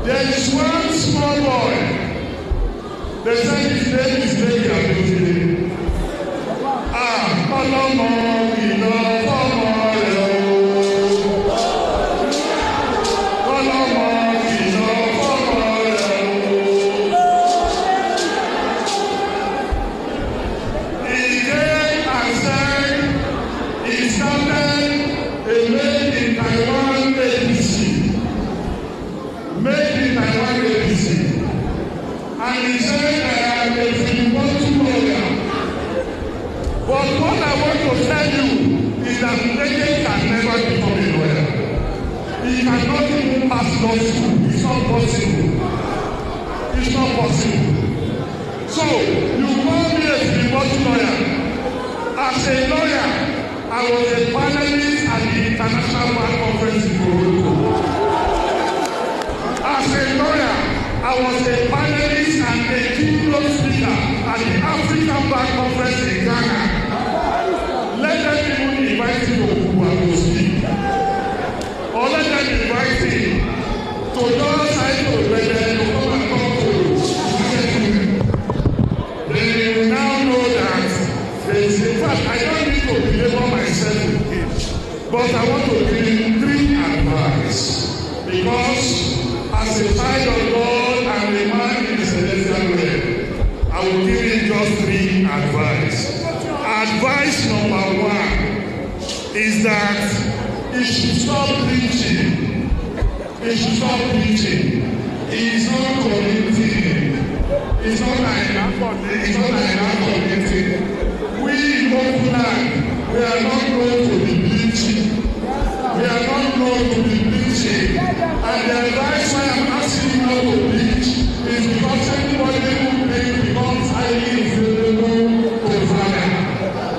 There is one small boy. They say his name is Leke Abejide. Ọlọ́mọ ìlọ fọ́mọ rẹ̀ o. Ọlọ́mọ ìlọ fọ́mọ rẹ̀ o. He came and said he started a made in Taiwan ABC. Made in Taiwan ABC. And he said I am a Filipino lawyer. But what I want to tell you is that Leke can never become a lawyer. He cannot even pass law school. It's not possible. It's not possible. So, you call me a Filipino lawyer. As a lawyer, I was a panelist at the International Bar Conference in Toronto. As a lawyer, I was a panelist and a keynote speaker at the African Bar Conference in Ghana. Let them even invite you to Okun to speak. Or let them invite you to those sides of the to come and talk to you. Then you will now know that there is, in fact, I don't need to belabor myself with it, but I want to give you 3 advice. Because as a child of God and a man in the celestial realm, I will give you just 3 advice. Advice number 1 is that he should stop preaching. He should stop preaching. He is not committing. It's not like committing. We in Okun, we are not going to be preaching. We are not going to be preaching. And the advice why I'm asking you not to preach is because anybody who becomes highly available to Father.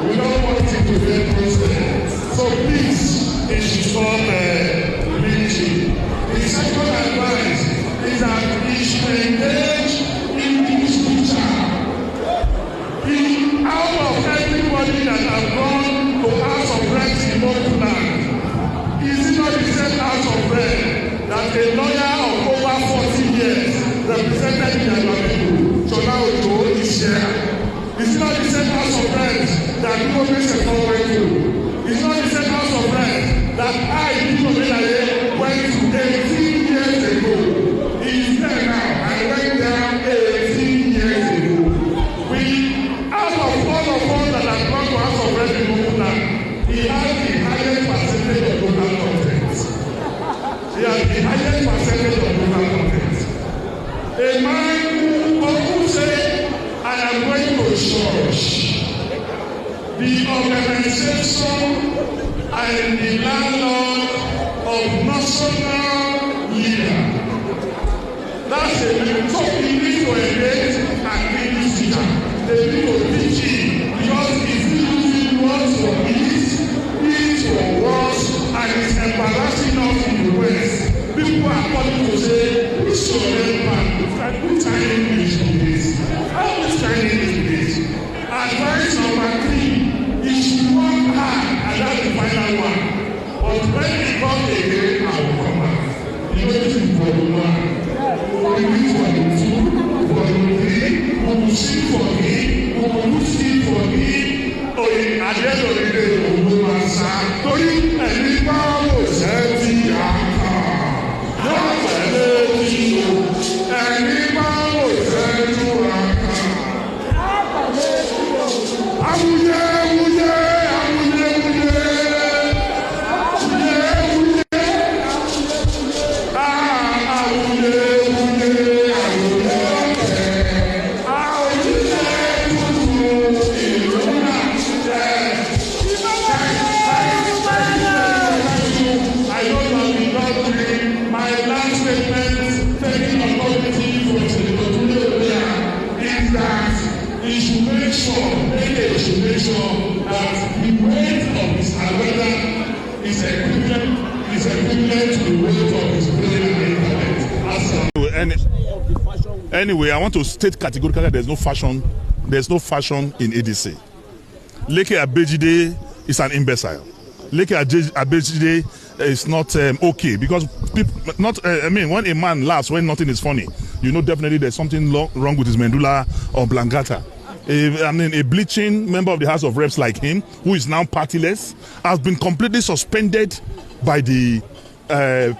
We don't want it to be a process. So please, it should stop preaching. The second advice is that he should engage in his teacher. Out of everybody that has gone to House of Reps in Okun, is it not the same House of Reps that a lawyer of over 40 years represented in the people? So now is here. It's not the same House of Reps that Dino Melaye went to. It's not the same House of Reps that Dino Melaye went to 18 years ago. He's there now. I went there 18 years ago. Out of all of us that have gone to House of Reps in Okun, he has the highest percentage of local content. He has the highest percentage of local content. A man who said, I am going to church. The organization and the landlord of national leader. That's a new talk. You need to engage and English teacher. They need to teach him because if you using words for peace for words, and it's embarrassing us in the West. People are calling to say, which kind of English is this? Which kind of English is this? Advice number 3, he should work hard, and that's the final one. But when he comes again, I will come back. You know this is for the 1. For the 2, for the 3, we will sing for him, we will sing for him. At the end of the day, we will answer. Torí ẹni bá wò sẹ́ẹ̀tì àká. Yóò tẹ̀lé tí o. Ẹni bá wò sẹ́ẹ̀tì àká. Awuye awuye awuye awuye. Awuye awuye. Awuye awuye awuye. Anyway, I want to state categorically that there's no fashion in ADC. Leke Abejide is an imbecile. Leke Abejide is not okay, because people, when a man laughs when nothing is funny, you know definitely there's something wrong with his medulla oblongata. A bleaching member of the House of Reps like him, who is now partyless, has been completely suspended by the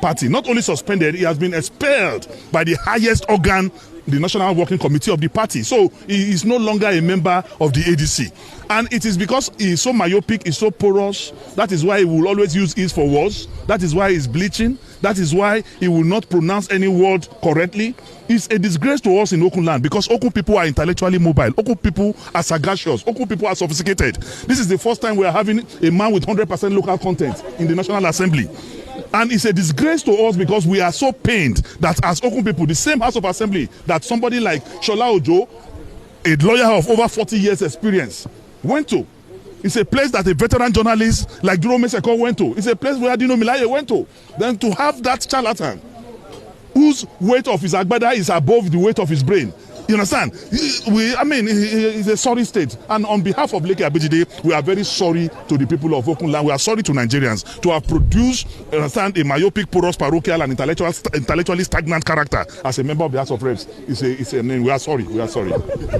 party. Not only suspended, he has been expelled by the highest organ, the National Working Committee of the party. So he is no longer a member of the ADC. And it is because he is so myopic, he is so porous. That is why he will always use is for words. That is why he is bleaching. That is why he will not pronounce any word correctly. It's a disgrace to us in Okun land, because Okun people are intellectually mobile. Okun people are sagacious. Okun people are sophisticated. This is the first time we are having a man with 100% local content in the National Assembly. And it's a disgrace to us, because we are so pained that as Okun people, the same House of Assembly that somebody like Shola Ojo, a lawyer of over 40 years experience, went to. It's a place that a veteran journalist like Dino Melaye went to. It's a place where Dino Melaye went to. Then to have that charlatan whose weight of his agbada is above the weight of his brain. You understand? It's a sorry state. And on behalf of Leke Abejide, we are very sorry to the people of Okun land. We are sorry to Nigerians to have produced, a myopic, porous, parochial, and intellectually stagnant character as a member of the House of Reps. We are sorry. We are sorry.